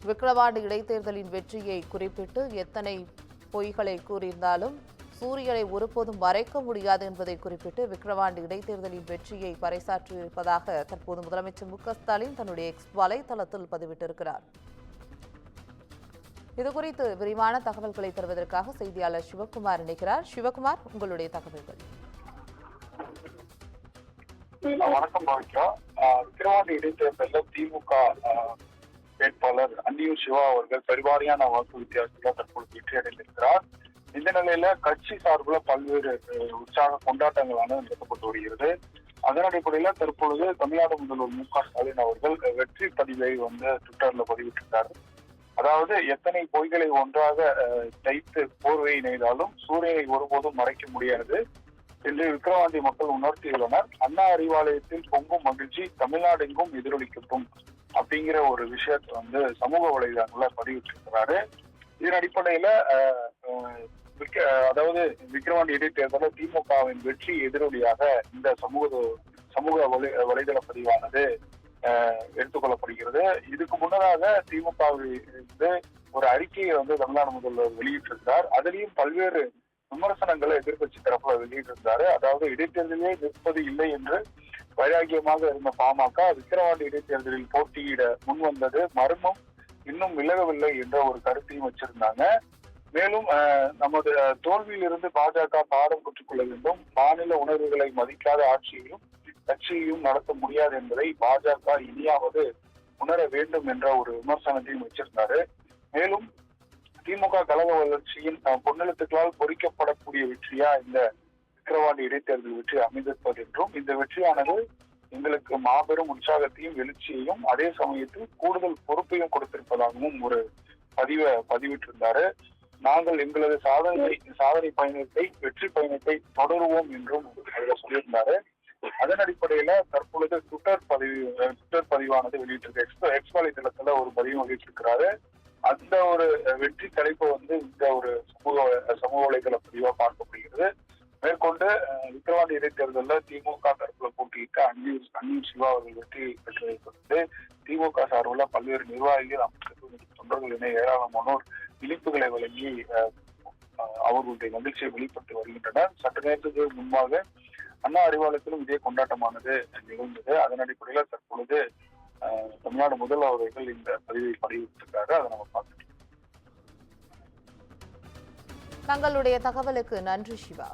விக்கிரவாண்டி இடைத்தேர்தலின் வெற்றியை குறிப்பிட்டு எத்தனை பொய்களை கூறியிருந்தாலும் சூரியனை ஒருபோதும் மறைக்க முடியாது என்பதை குறிப்பிட்டு விக்கிரவாண்டி இடைத்தேர்தலின் வெற்றியை பறைசாற்றியிருப்பதாக தற்போது முதலமைச்சர் மு.க.ஸ்டாலின் தன்னுடைய எக்ஸ் வலைதளத்தில் பதிவிட்டிருக்கிறார். இதுகுறித்து விரிவான தகவல்களை தருவதற்காக செய்தியாளர் சிவகுமார் இணைக்கிறார். சிவகுமார், உங்களுடைய தகவல்கள். வணக்கம் பவித்ரா. விக்கிரவாண்டி இடைத்தேர்தலில் திமுக வேட்பாளர் அன்னியூர் சிவா அவர்கள் பெருவாரியான வாக்கு வித்தியாசத்தில் தற்போது வெற்றி அடைந்திருக்கிறார். இந்த நிலையில கட்சி சார்பில் பல்வேறு உற்சாக கொண்டாட்டங்களான நடத்தப்பட்டு வருகிறது. அதன் அடிப்படையில தற்பொழுது தமிழ்நாடு முதல்வர் மு.க.ஸ்டாலின் அவர்கள் வெற்றி பதிவை ட்விட்டர்ல பதிவிட்டிருக்காரு. அதாவது எத்தனை பொய்களை ஒன்றாக தைத்து போர்வை நெய்தாலும் சூரியனை ஒருபோதும் மறைக்க முடியாது என்று விக்கிரவாண்டி மக்கள் உணர்த்தியுள்ளனர். அண்ணா அறிவாலயத்தில் பொங்கும் மகிழ்ச்சி தமிழ்நாடு எங்கும் எதிரொலிக்கட்டும் அப்படிங்கிற ஒரு விஷயத்தை சமூக வலைதளங்கள்ல பதிவிட்டிருக்கிறாரு. இதன் அடிப்படையில அதாவது விக்கிரவாண்டி இடைத்தேர்தலில் திமுகவின் வெற்றி எதிரொலியாக இந்த சமூக வலைதள பதிவானது எடுத்துக்கொள்ளப்படுகிறது. இதுக்கு முன்னதாக திமுகவிலிருந்து ஒரு அறிக்கையை தமிழ்நாடு முதல்வர் வெளியிட்டிருந்தார். அதிலையும் பல்வேறு விமர்சனங்களை எதிர்கட்சி தரப்புல வெளியிட்டிருந்தாரு. அதாவது இடைத்தேர்தலே நிற்பது இல்லை என்று வைராகியமாக இருந்த பாமக விக்கிரவாண்டி இடைத்தேர்தலில் போட்டியிட முன் வந்தது மர்மம் இன்னும் விலகவில்லை என்ற ஒரு கருத்தையும் வச்சிருந்தாங்க. மேலும் நமது தோல்வியிலிருந்து பாஜக பாடம் கற்றுக்கொள்ள வேண்டும், மாநில உணர்வுகளை மதிக்காத ஆட்சியையும் கட்சியையும் நடத்த முடியாது என்பதை பாஜக இனியாவது உணர வேண்டும் என்ற ஒரு விமர்சனத்தையும் வச்சிருந்தாரு. மேலும் திமுக கழக வளர்ச்சியின் பொன்னெழுத்துக்களால் பொறிக்கப்படக்கூடிய வெற்றியா இந்த விக்கிரவாண்டி இடைத்தேர்தல் வெற்றி அமைந்திருப்பது என்றும் இந்த வெற்றியானது எங்களுக்கு மாபெரும் உற்சாகத்தையும் எழுச்சியையும் அதே சமயத்தில் கூடுதல் பொறுப்பையும் கொடுத்திருப்பதாகவும் ஒரு பதிவிட்டிருந்தாரு. நாங்கள் எங்களது சாதனை பயணத்தை வெற்றி பயணத்தை தொடருவோம் என்றும் சொல்லியிருந்தாரு. அதன் அடிப்படையில தற்பொழுது ட்விட்டர் பதிவானது வெளியிட்டிருக்க எக்ஸ் வலைதளத்துல ஒரு பதிவு வெளியிட்டிருக்கிறாரு. அந்த ஒரு வெற்றி தலைப்பு இந்த ஒரு சமூக வலைதள பதிவா பார்க்கப்படுகிறது. மேற்கொண்டு விக்கிரவாண்டி இடைத்தேர்தலில் திமுக தரப்புல போட்டியிட்ட அன்னியூர் சிவா அவர்கள் வெற்றி பெற்றதை திமுக சார்பில் பல்வேறு நிர்வாகிகள், அமைச்சர்கள், தொண்டர்கள் என ஏராளமானோர் இனிப்புகளை வழங்கி அவர்களுடைய மகிழ்ச்சியை வெளிப்படுத்தி வருகின்றனர். சற்று நேரத்துக்கு முன்பாக அண்ணா அறிவாலயத்திலும் இதே கொண்டாட்டமானது நிகழ்ந்தது. அதன் அடிப்படையில் தற்பொழுது தமிழ்நாடு முதல்வர் அவர்கள் இந்த பதிவை பதிவிட்டிருக்காரு. அதை நம்ம பார்த்துட்டு தங்களுடைய தகவலுக்கு நன்றி சிவா.